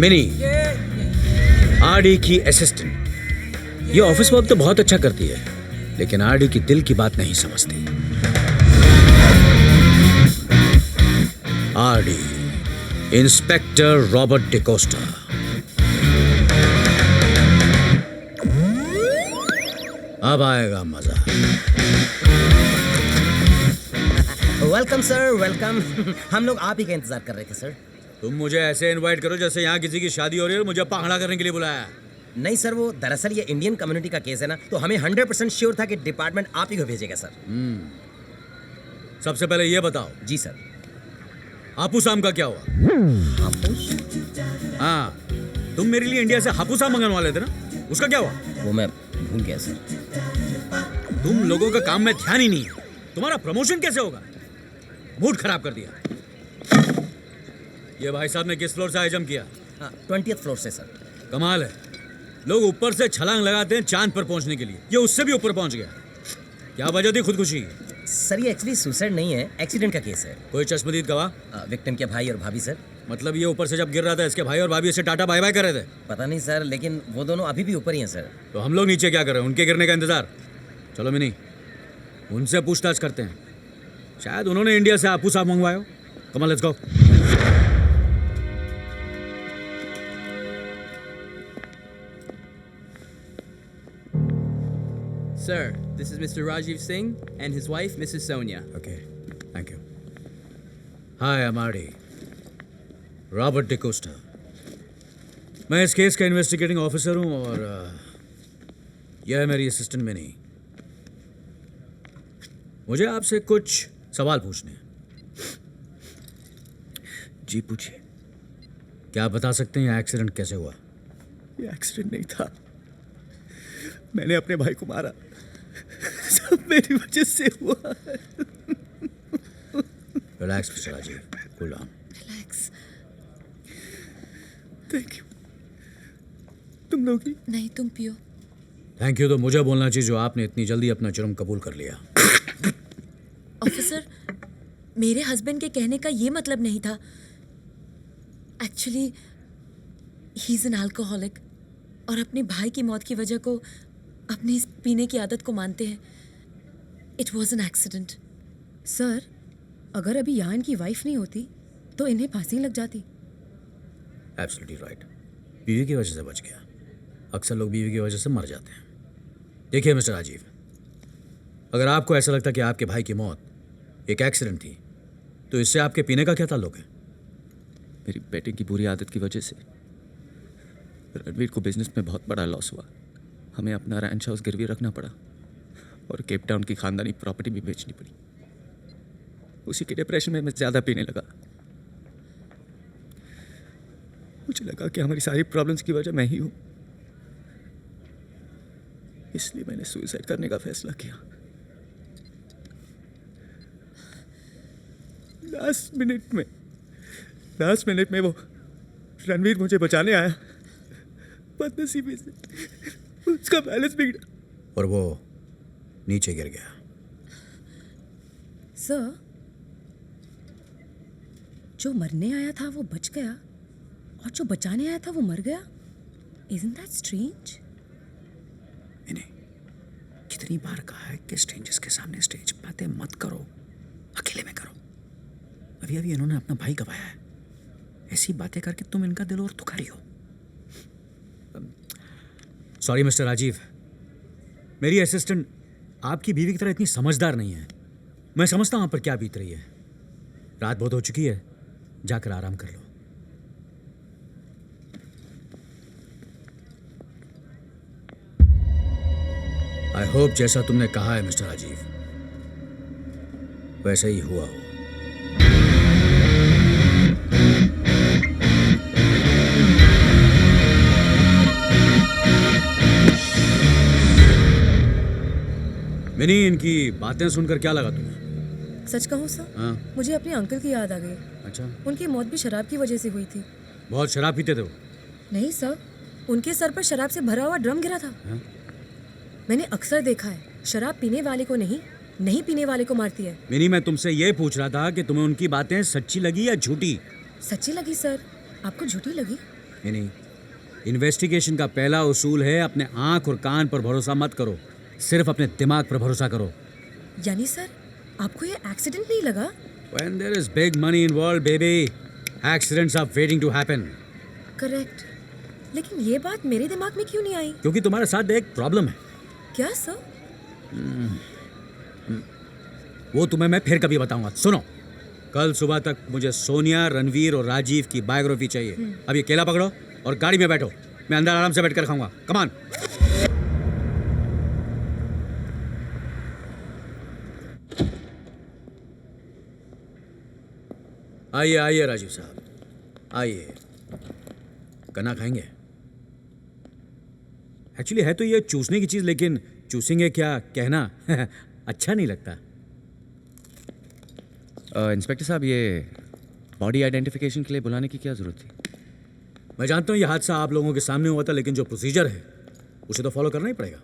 Mini, RD की assistant. ये office work तो बहुत अच्छा करती है, लेकिन आरडी की दिल की बात नहीं समझती। RD, inspector Robert D'Costa. अब आएगा मजा। Welcome sir, welcome. हम लोग आप ही का इंतजार कर रहे थे सर। तुम मुझे ऐसे इनवाइट करो जैसे यहाँ किसी की शादी हो रही है और मुझे पहाड़ा करने के लिए बुलाया। नहीं सर, वो दरअसल ये इंडियन कम्युनिटी का केस है ना, तो हमें 100% श्योर था कि डिपार्टमेंट आप ही को भेजेगा सर। सबसे पहले ये बताओ, जी सर। हापुस आम का क्या हुआ? हापुस? हाँ, तुम मेरे लिए इंडिया से हापुस आम मंगवाने वाले थे ना, उसका क्या हुआ? वो मैं भूल गया सर। तुम लोगों का काम में ध्यान ही नहीं है। तुम्हारा प्रमोशन कैसे होगा? मूड खराब कर दिया। ये भाई साहब ने किस फ्लोर से हाईजम्प किया? 20th फ्लोर से सर। कमाल है, लोग ऊपर से छलांग लगाते हैं चांद पर पहुंचने के लिए, ये उससे भी ऊपर पहुंच गया। क्या वजह थी खुदकुशी की? सर ये एक्चुअली सुसाइड नहीं है, एक्सीडेंट का केस है। कोई चश्मदीद गवाह? विक्टिम के भाई और भाभी सर। मतलब ये ऊपर से जब गिर रहा था इसके भाई और भाभी इसे टाटा बाय बाय कर रहे थे? पता नहीं सर, लेकिन वो दोनों अभी भी ऊपर ही हैं सर। तो हम लोग नीचे क्या कर रहे हैं? उनके गिरने का इंतजार। चलो मिनी, उनसे पूछताछ करते हैं, शायद उन्होंने इंडिया से हापुस आम मंगवाया हो। Come on, let's go. Sir, this is Mr. Rajiv Singh and his wife, Mrs. Sonia. Okay, thank you. Hi, I'm Ardy. Robert DeCosta. मैं इस केस का इन्वेस्टिगेटिंग ऑफिसर हूँ और यह है मेरी असिस्टेंट मिनी। मुझे आपसे कुछ सवाल पूछने हैं। जी पूछिए। क्या आप बता सकते हैं यह एक्सीडेंट कैसे हुआ? ये एक्सीडेंट नहीं था, मैंने अपने भाई को मारा। सब मेरी वजह से हुआ। Relax mister Rajiv, cool down. Relax. Thank you. तुम लोग ही? नहीं, तुम पियो। थैंक यू तो मुझे बोलना चाहिए जो आपने इतनी जल्दी अपना जुर्म कबूल कर लिया। ऑफिसर, मेरे हस्बैंड के कहने का ये मतलब नहीं था। Actually he is an alcoholic और अपने भाई की मौत की वजह को अपनी इस पीने की आदत को मानते हैं। It was an accident. Sir, अगर अभी यहाँ इनकी वाइफ नहीं होती तो इन्हें फांसी लग जाती। Absolutely right. बीवी की वजह से बच गया। अक्सर लोग बीवी की वजह से मर जाते हैं। देखिए मिस्टर राजीव, अगर आपको ऐसा लगता कि आपके भाई की मौत एक एक्सीडेंट थी, तो इससे आपके पीने का क्या ताल्लुक है? मेरी बेटे की बुरी आदत की वजह से रणवीर को बिजनेस में बहुत बड़ा लॉस हुआ। हमें अपना रैंच हाउस गिरवी रखना पड़ा और केप टाउन की खानदानी प्रॉपर्टी भी बेचनी पड़ी। उसी के डिप्रेशन में मैं ज़्यादा पीने लगा। मुझे लगा कि हमारी सारी प्रॉब्लम्स की वजह मैं ही हूँ, इसलिए मैंने सुसाइड करने का फैसला किया। लास्ट मिनट में वो रणवीर मुझे बचाने आया। बदनसीबी से उसका बैलेंस बिगड़ा और वो नीचे गिर गया। सर, जो मरने आया था वो बच गया और जो बचाने आया था वो मर गया। Isn't that strange? मैंने कितनी बार कहा है कि स्ट्रेंजर्स के सामने स्टेज बातें मत करो, अकेले में करो। अभी अभी इन्होंने अपना भाई गवाया है, ऐसी बातें करके तुम इनका दिल और दुखा रही हो। सॉरी मिस्टर राजीव, मेरी असिस्टेंट आपकी बीवी की तरह इतनी समझदार नहीं है। मैं समझता हूं आप पर क्या बीत रही है। रात बहुत हो चुकी है, जाकर आराम कर लो। आई होप जैसा तुमने कहा है मिस्टर राजीव, वैसा ही हुआ हो। मिनी, इनकी बातें सुनकर क्या लगा तुम्हें? सच कहूँ सर, हाँ? मुझे अपने अंकल की याद आ गई। अच्छा, उनकी मौत भी शराब की वजह से हुई थी। बहुत शराब पीते थे वो? नहीं सर, उनके सर पर शराब से भरा हुआ ड्रम गिरा था। हाँ? मैंने अक्सर देखा है, शराब पीने वाले को नहीं पीने वाले को मारती है। मिनी, मैं तुमसे ये पूछ रहा था कि तुम्हें उनकी बातें सच्ची लगी या झूठी? सच्ची लगी सर। आपको झूठी लगी? नहीं, इन्वेस्टिगेशन का पहला उसूल है अपने आंख और कान पर भरोसा मत करो, सिर्फ अपने दिमाग पर भरोसा करो। यानी सर आपको ये एक्सीडेंट नहीं लगा? When there is big money involved, baby, accidents are waiting to happen. Correct, लेकिन ये बात मेरे दिमाग में क्यों नहीं आई? क्योंकि तुम्हारे साथ एक प्रॉब्लम है, क्या सर? वो तुम्हें मैं फिर कभी बताऊंगा। सुनो, कल सुबह तक मुझे सोनिया, रणवीर और राजीव की बायोग्राफी चाहिए। अब ये केला पकड़ो और गाड़ी में बैठो, मैं अंदर आराम से बैठकर खाऊंगा। कमान। आइए आइए राजीव साहब, आइए। गन्ना खाएंगे? एक्चुअली है तो ये चूसने की चीज़, लेकिन चूसेंगे क्या कहना अच्छा नहीं लगता। इंस्पेक्टर साहब, ये बॉडी आइडेंटिफिकेशन के लिए बुलाने की क्या ज़रूरत थी? मैं जानता हूँ ये हादसा आप लोगों के सामने हुआ था, लेकिन जो प्रोसीजर है उसे तो फॉलो करना ही पड़ेगा।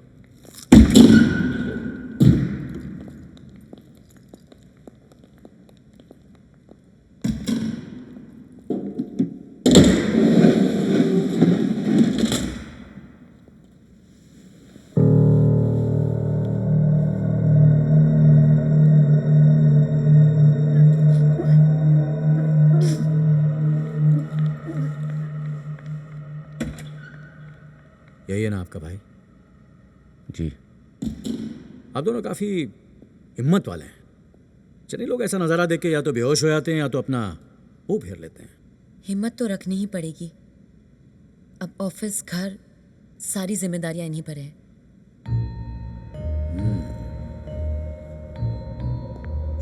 यही है ना आपका भाई? जी। आप दोनों काफ़ी हिम्मत वाले हैं। चलिए, लोग ऐसा नज़ारा देख के या तो बेहोश हो जाते हैं या तो अपना मुंह फेर लेते हैं। हिम्मत तो रखनी ही पड़ेगी। अब ऑफिस, घर, सारी जिम्मेदारियां इन्हीं पर है।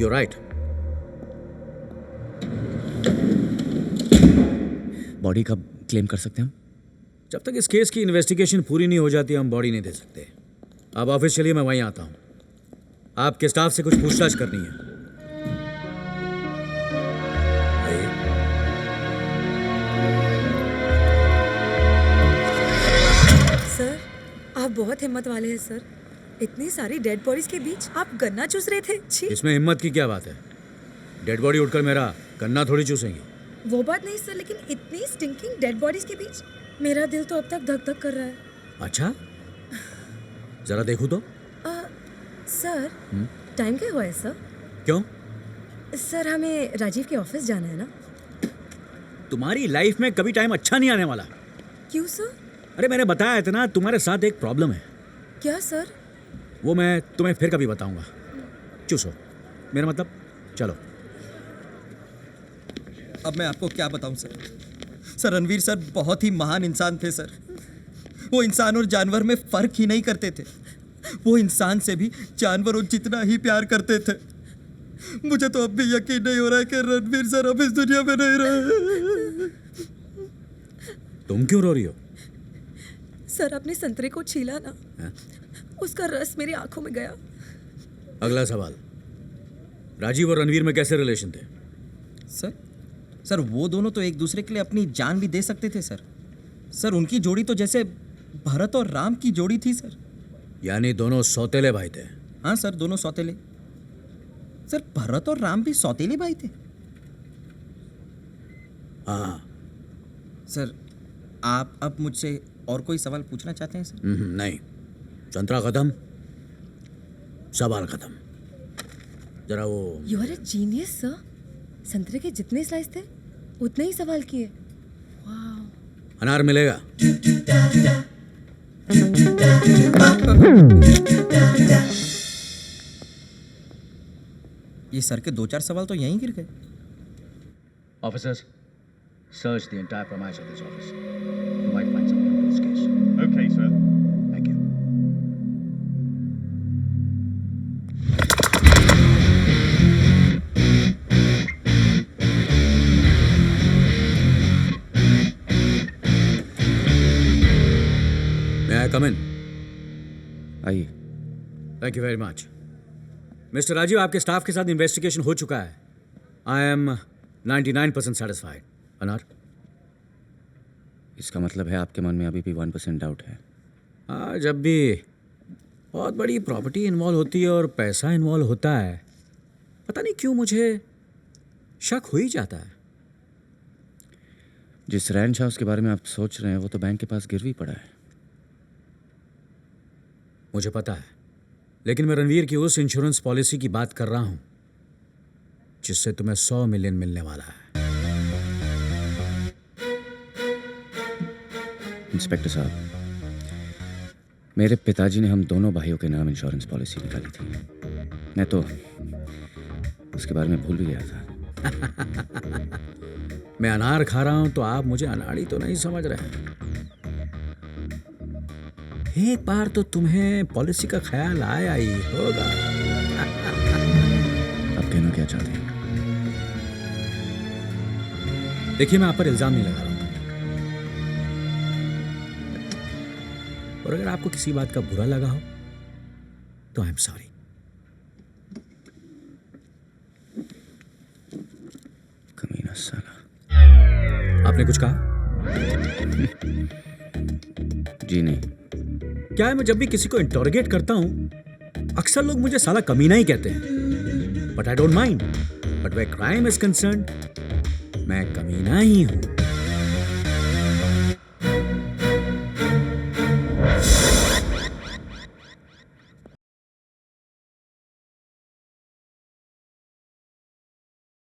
You right. बॉडी कब क्लेम कर सकते हैं हम? जब तक इस केस की इन्वेस्टिगेशन पूरी नहीं हो जाती हम बॉडी नहीं दे सकते। आप ऑफिस चलिए, मैं वहीं आता हूँ। आपके स्टाफ से कुछ पूछताछ करनी है। आइए। सर आप बहुत हिम्मत वाले हैं सर। इतनी सारी डेड बॉडीज के बीच आप गन्ना चूस रहे थे। छी। इसमें हिम्मत की क्या बात है? डेड बॉडी उठकर मेरा गन्ना थोड़ी चूसेंगी। वो बात नहीं सर, लेकिन इतनी स्टिंकिंग डेड बॉडीज के बीच मेरा दिल तो अब तक धक धक कर रहा है। अच्छा, जरा देखूँ तो। सर टाइम क्या हुआ है सर? क्यों? सर हमें राजीव के ऑफिस जाना है ना। तुम्हारी लाइफ में कभी टाइम अच्छा नहीं आने वाला। क्यों सर? अरे मैंने बताया था ना, तुम्हारे साथ एक प्रॉब्लम है। क्या सर? वो मैं तुम्हें फिर कभी बताऊंगा। चूसो, मेरा मतलब। चलो। अब मैं आपको क्या बताऊं सर। सर रणवीर सर बहुत ही महान इंसान थे सर। वो इंसान और जानवर में फर्क ही नहीं करते थे। वो इंसान से भी जानवरों जितना ही प्यार करते थे। मुझे तो अब भी यकीन नहीं हो रहा है कि रणवीर सर अब इस दुनिया में नहीं रहे। तुम क्यों रो रही हो? सर अपने संतरे को छीला ना, हाँ? उसका रस मेरी आंखों में गया। अगला सवाल, राजीव और रणवीर में कैसे रिलेशन थे? सर वो दोनों तो एक दूसरे के लिए अपनी जान भी दे सकते थे सर। सर उनकी जोड़ी तो जैसे भरत और राम की जोड़ी थी सर। यानी दोनों सौतेले भाई थे? हाँ सर, दोनों सौतेले। सर भरत और राम भी सौतेले भाई थे। हाँ। सर आप अब मुझसे और कोई सवाल पूछना चाहते हैं सर? नहीं, संतरा खत्म, सवाल खत्म। जरा वो you are a genius sir. संतरे के जितने स्लाइस थे उतने ही सवाल किए। अनार मिलेगा? ये सर के 2-4 सवाल तो यहीं गिर गए। Officers, search the entire premise of this office. You might find something in this case. Okay, sir. Thank you. May I come in? आइए। Thank you very much. Mister Rajiv, आपके स्टाफ के साथ इन्वेस्टिगेशन हो चुका है। I am 99% satisfied. अनार? इसका मतलब है आपके मन में अभी भी 1% डाउट है? हाँ, जब भी बहुत बड़ी प्रॉपर्टी इन्वॉल्व होती है और पैसा इन्वॉल्व होता है, पता नहीं क्यों मुझे शक हो ही जाता है। जिस रैंच हाउस के बारे में आप सोच रहे हैं वो तो बैंक के पास गिरवी पड़ा है। मुझे पता है, लेकिन मैं रणवीर की उस इंश्योरेंस पॉलिसी की बात कर रहा हूं जिससे तुम्हें 100 मिलियन मिलने वाला है। इंस्पेक्टर साहब, मेरे पिताजी ने हम दोनों भाइयों के नाम इंश्योरेंस पॉलिसी निकाली थी। मैं तो उसके बारे में भूल भी गया था। मैं अनार खा रहा हूं तो आप मुझे अनाड़ी तो नहीं समझ रहे हैं। एक बार तो तुम्हें पॉलिसी का ख्याल आया ही होगा। आप कहना क्या चाहते हैं? देखिए, मैं आप पर इल्जाम नहीं लगा रहा हूं, और अगर आपको किसी बात का बुरा लगा हो तो आई एम सॉरी। कमीना साला। आपने कुछ कहा? जी नहीं। क्या है, मैं जब भी किसी को इंटरोगेट करता हूं अक्सर लोग मुझे साला कमीना ही कहते हैं, but I don't mind. But where crime is concerned, मैं कमीना ही हूं।